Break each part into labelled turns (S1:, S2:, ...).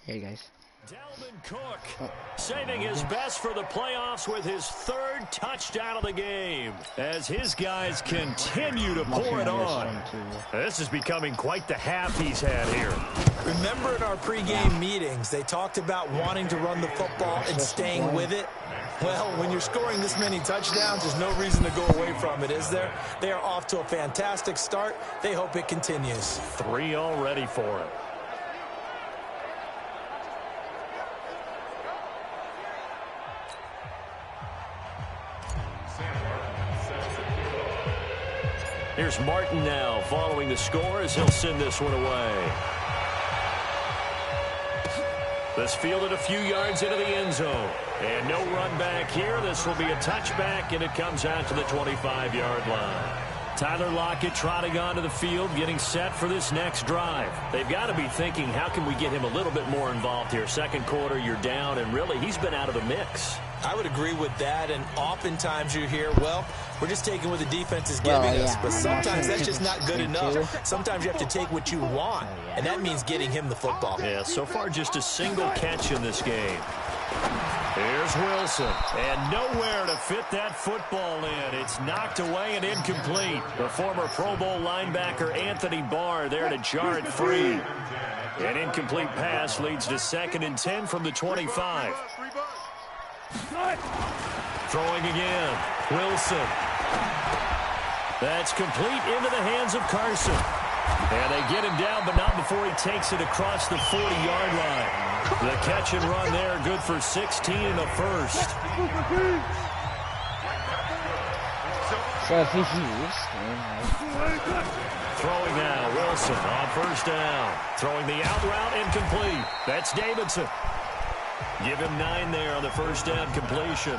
S1: Hey guys.
S2: Dalvin Cook saving his best for the playoffs with his third touchdown of the game as his guys continue to pour it on. This is becoming quite the half he's had here.
S3: Remember in our pregame meetings, they talked about wanting to run the football and staying with it? Well, when you're scoring this many touchdowns, there's no reason to go away from it, is there? They are off to a fantastic start. They hope it continues.
S2: 3 already for him. Here's Martin now following the score as he'll send this one away. This fielded a few yards into the end zone. And no run back here. This will be a touchback, and it comes out to the 25-yard line. Tyler Lockett trotting onto the field, getting set for this next drive. They've got to be thinking, how can we get him a little bit more involved here? Second quarter, you're down, and really, he's been out of the mix.
S3: I would agree with that, and oftentimes you hear, well, we're just taking what the defense is giving us, but sometimes that's just not good enough. Sometimes you have to take what you want, and that means getting him the football.
S2: Yeah, so far just a single catch in this game. Here's Wilson, and nowhere to fit that football in. It's knocked away and incomplete. The former Pro Bowl linebacker Anthony Barr there to jar it free. An incomplete pass leads to 2nd and 10 from the 25. Throwing again. Wilson. That's complete into the hands of Carson. And they get him down, but not before he takes it across the 40-yard line. The catch and run there, good for 16 and a first.
S1: So if he's
S2: Throwing now, Wilson on first down. Throwing the out route, incomplete. That's Davidson. Give him 9 there on the first down completion.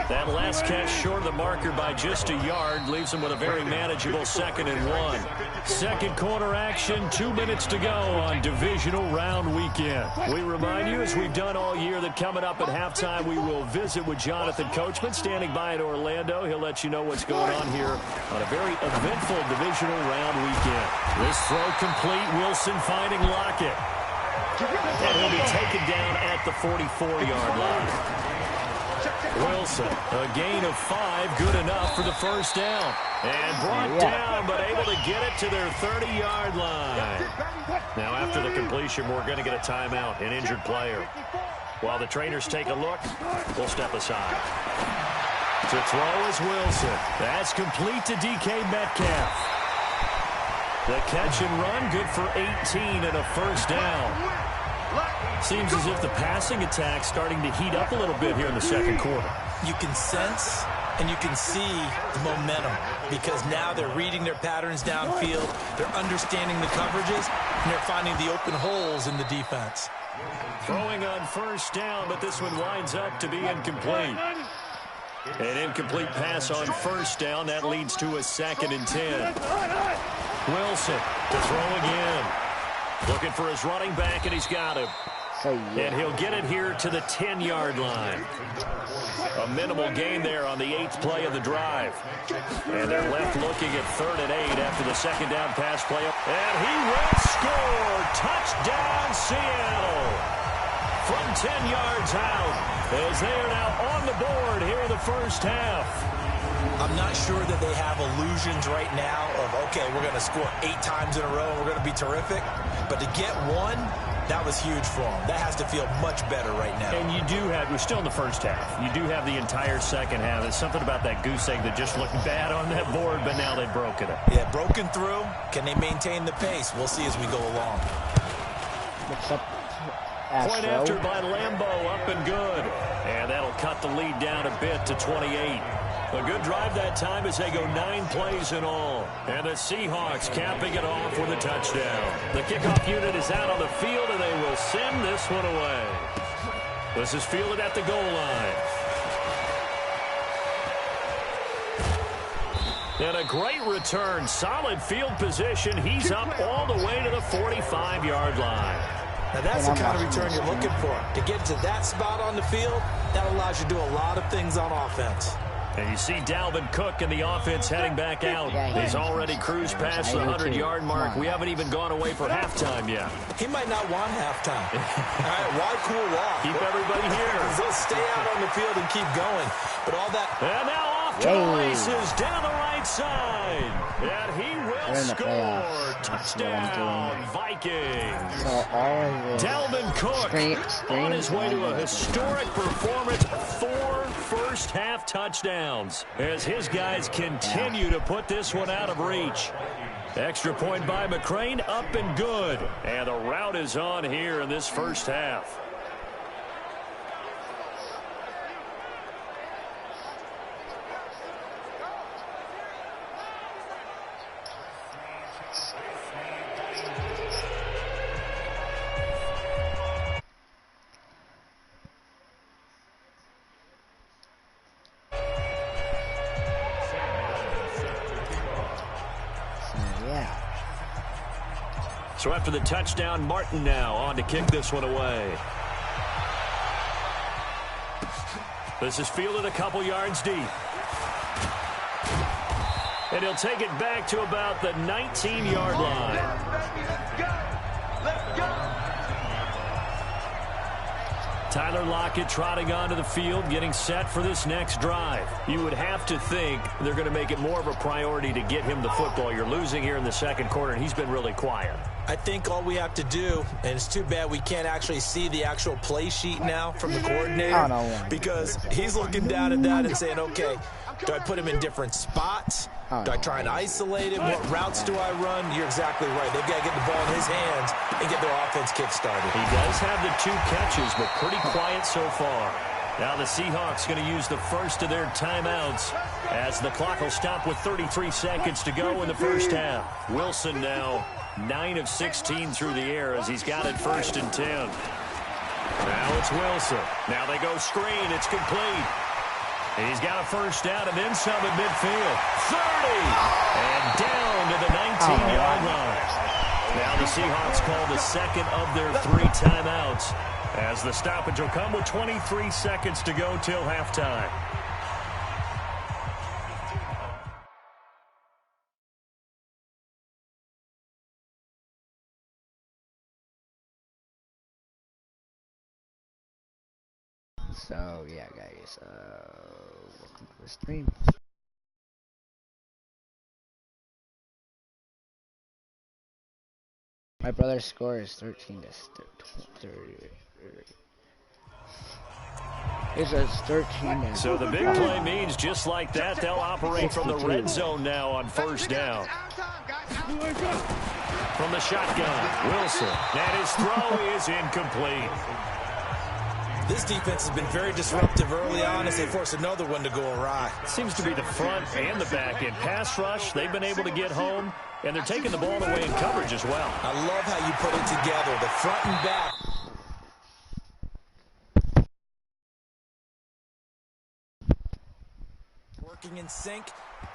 S2: That last catch short of the marker by just a yard leaves him with a very manageable 2nd and 1. Second quarter action, 2 minutes to go on divisional round weekend. We remind you, as we've done all year, that coming up at halftime we will visit with Jonathan Coachman standing by in Orlando. He'll let you know what's going on here on a very eventful divisional round weekend. This throw complete, Wilson finding Lockett. And he'll be taken down at the 44-yard line. Wilson, a gain of 5, good enough for the first down. And brought down, but able to get it to their 30-yard line. Now, after the completion, we're going to get a timeout, an injured player. While the trainers take a look, we'll step aside. To throw is Wilson. That's complete to DK Metcalf. The catch and run, good for 18 and a first down. Seems as if the passing attack's starting to heat up a little bit here in the second quarter.
S3: You can sense and you can see the momentum because now they're reading their patterns downfield, they're understanding the coverages, and they're finding the open holes in the defense.
S2: Throwing on first down, but this one winds up to be incomplete. An incomplete pass on first down. That leads to a 2nd and 10. Wilson to throw again. Looking for his running back, and he's got him. And he'll get it here to the 10-yard line. A minimal gain there on the 8th play of the drive. And they're left looking at 3rd and 8 after the second down pass play. And he will score. Touchdown, Seattle. From 10 yards out, as they are now on the board here in the first half.
S3: I'm not sure that they have illusions right now of, okay, we're going to score 8 times in a row and we're going to be terrific. But to get one, that was huge for them. That has to feel much better right now.
S2: And you do have, we're still in the first half. You do have the entire second half. There's something about that goose egg that just looked bad on that board, but now they've broken it.
S3: Yeah, broken through. Can they maintain the pace? We'll see as we go along.
S1: What's up?
S2: Point after by Lambeau, up and good. And that'll cut the lead down a bit to 28. A good drive that time as they go 9 plays in all. And the Seahawks capping it off with a touchdown. The kickoff unit is out on the field, and they will send this one away. This is fielded at the goal line. And a great return. Solid field position. He's up all the way to the 45-yard line.
S3: Now that's the kind of return you're looking for. To get to that spot on the field, that allows you to do a lot of things on offense.
S2: And you see Dalvin Cook and the offense heading back out. He's already cruised past the 100-yard mark. We haven't even gone away for halftime yet.
S3: He might not want halftime. All right, why cool off?
S2: Keep everybody here.
S3: They'll stay out on the field and keep going. But all that...
S2: And now off to the races down the right side. And he will score. Touchdown, Vikings.
S1: So
S2: Dalvin Cook on his way to a historic performance. 4 first-half touchdowns as his guys continue to put this one out of reach. Extra point by McCrane, up and good. And the route is on here in this first half. So after the touchdown, Martin now on to kick this one away. This is fielded a couple yards deep. And he'll take it back to about the 19-yard line. Tyler Lockett trotting onto the field, getting set for this next drive. You would have to think they're going to make it more of a priority to get him the football. You're losing here in the second quarter, and he's been really quiet.
S3: I think all we have to do, and it's too bad we can't actually see the actual play sheet now from the coordinator, because he's looking down at that and saying, okay, do I put him in different spots? Do I try and isolate him? What routes do I run? You're exactly right. They've got to get the ball in his hands and get their offense kick-started.
S2: He does have the 2 catches, but pretty quiet so far. Now the Seahawks going to use the first of their timeouts as the clock will stop with 33 seconds to go in the first half. Wilson now 9 of 16 through the air as he's got it 1st and 10. Now it's Wilson. Now they go screen. It's complete. He's got a first down and then some at midfield. 30! And down to the 19-yard line. Now the Seahawks call the second of their 3 timeouts as the stoppage will come with 23 seconds to go till halftime.
S1: So, yeah, guys, welcome to the stream. My brother's score is 13 to 30. It says 13 to...
S2: So the big play means just like that, they'll operate from the red zone now on first down. From the shotgun, Wilson. And his throw is incomplete.
S3: This defense has been very disruptive early on as they force another one to go awry.
S2: Seems to be the front and the back end. Pass rush, they've been able to get home, and they're taking the ball away in coverage as well.
S3: I love how you put it together, the front and back. Working in sync,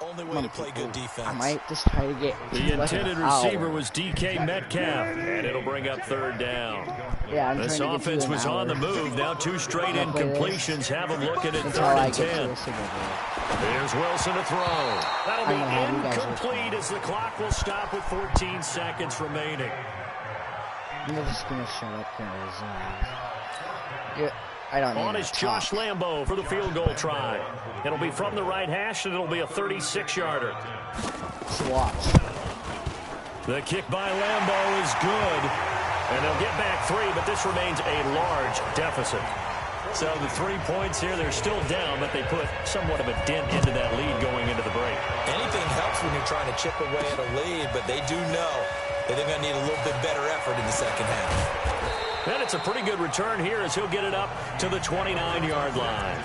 S3: only way to play good defense.
S1: I might just try to get...
S2: The intended receiver was DK Metcalf, and it'll bring up 3rd down.
S1: Yeah,
S2: this offense was on the move. Now 2 straight incompletions have them looking at 3rd and 10. There's Wilson to throw. That'll be incomplete as the clock will stop with 14 seconds remaining.
S1: I'm just going to shut up here. I don't know.
S2: On is Josh Lambo for the field goal try. It'll be from the right hash, and it'll be a 36-yarder.
S1: Watch.
S2: The kick by Lambo is good. And they'll get back 3, but this remains a large deficit. So the 3 points here, they're still down, but they put somewhat of a dent into that lead going into the break.
S3: Anything helps when you're trying to chip away at a lead, but they do know that they're going to need a little bit better effort in the second half.
S2: And it's a pretty good return here as he'll get it up to the 29-yard line.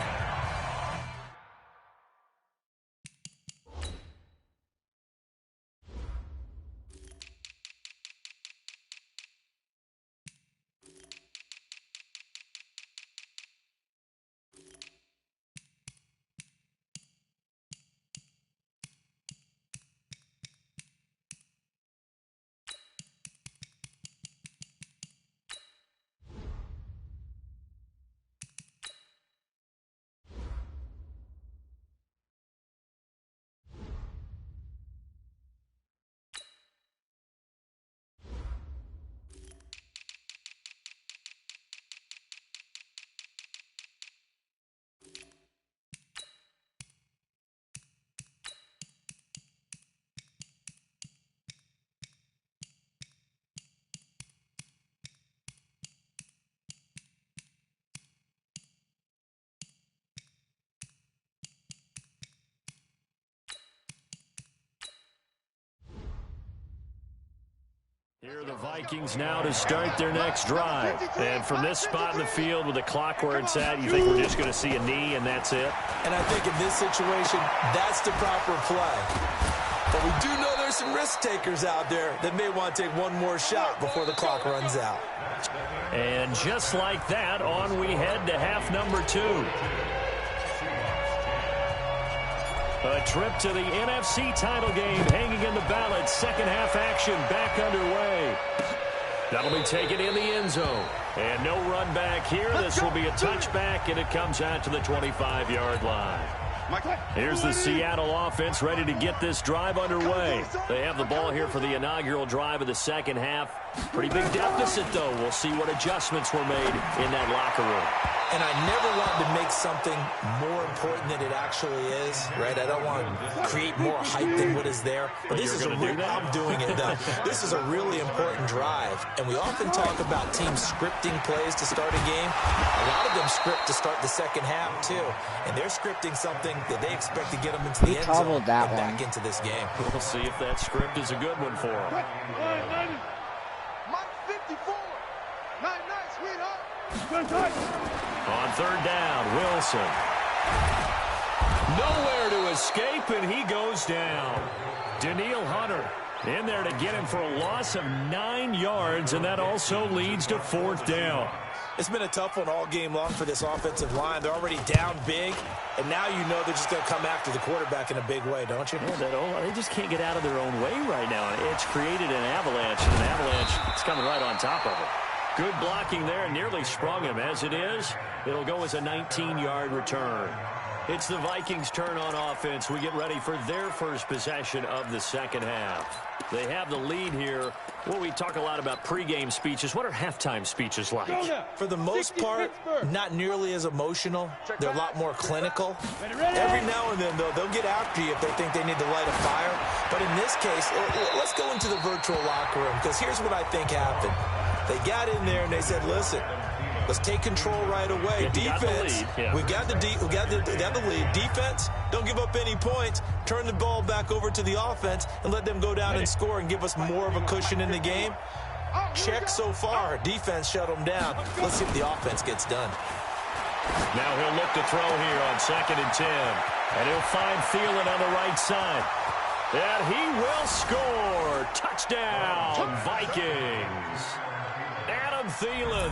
S2: Here are the Vikings now to start their next drive. And from this spot in the field with the clock where it's at, you think we're just going to see a knee and that's it?
S3: And I think in this situation, that's the proper play. But we do know there's some risk takers out there that may want to take one more shot before the clock runs out.
S2: And just like that, on we head to half number 2. A trip to the NFC title game hanging in the balance. Second half action back underway. That'll be taken in the end zone. And no run back here. This will be a touchback, and it comes out to the 25-yard line. Here's the Seattle offense ready to get this drive underway. They have the ball here for the inaugural drive of the second half. Pretty big deficit, though. We'll see what adjustments were made in that locker room.
S3: And I never want to make something more important than it actually is, right? I don't want to create more hype than what is there. But this is I'm doing it, though. This is a really important drive. And we often talk about teams scripting plays to start a game. A lot of them script to start the second half, too. And they're scripting something that they expect to get them into the end zone and back into this game.
S2: We'll see if that script is a good one for them. On third down, Wilson. Nowhere to escape, and he goes down. Danielle Hunter in there to get him for a loss of 9 yards, and that also leads to fourth down.
S3: It's been a tough one all game long for this offensive line. They're already down big, and now you know they're just going to come after the quarterback in a big way, don't you?
S2: Yeah, they just can't get out of their own way right now. It's created an avalanche, and an avalanche is coming right on top of it. Good blocking there, nearly sprung him. As it is, it'll go as a 19-yard return. It's the Vikings' turn on offense. We get ready for their first possession of the second half. They have the lead here. Well, we talk a lot about pregame speeches. What are halftime speeches like?
S3: For the most part, not nearly as emotional. They're a lot more clinical. Every now and then, though, they'll get after you if they think they need to light a fire. But in this case, let's go into the virtual locker room, because here's what I think happened. They got in there and they said, listen, let's take control right away. Defense, we got the lead. Defense, don't give up any points. Turn the ball back over to the offense and let them go down and score and give us more of a cushion in the game. Check so far. Defense shut them down. Let's see if the offense gets done.
S2: Now he'll look to throw here on 2nd and 10. And he'll find Thielen on the right side. And he will score. Touchdown, Vikings. Adam Thielen,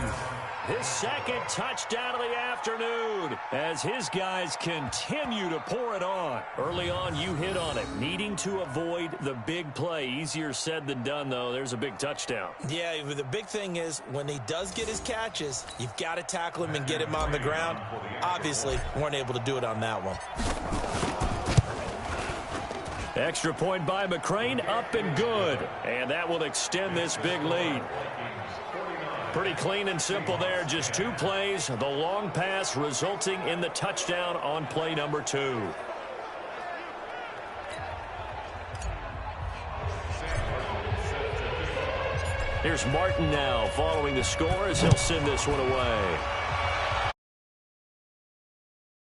S2: his second touchdown of the afternoon as his guys continue to pour it on. Early on, you hit on it, needing to avoid the big play. Easier said than done, though. There's a big touchdown.
S3: Yeah, the big thing is when he does get his catches, you've got to tackle him and get him on the ground. Obviously, weren't able to do it on that one.
S2: Extra point by McCrane, up and good. And that will extend this big lead. Pretty clean and simple there. Just 2 plays. The long pass resulting in the touchdown on play number 2. Here's Martin now following the score as he'll send this one away.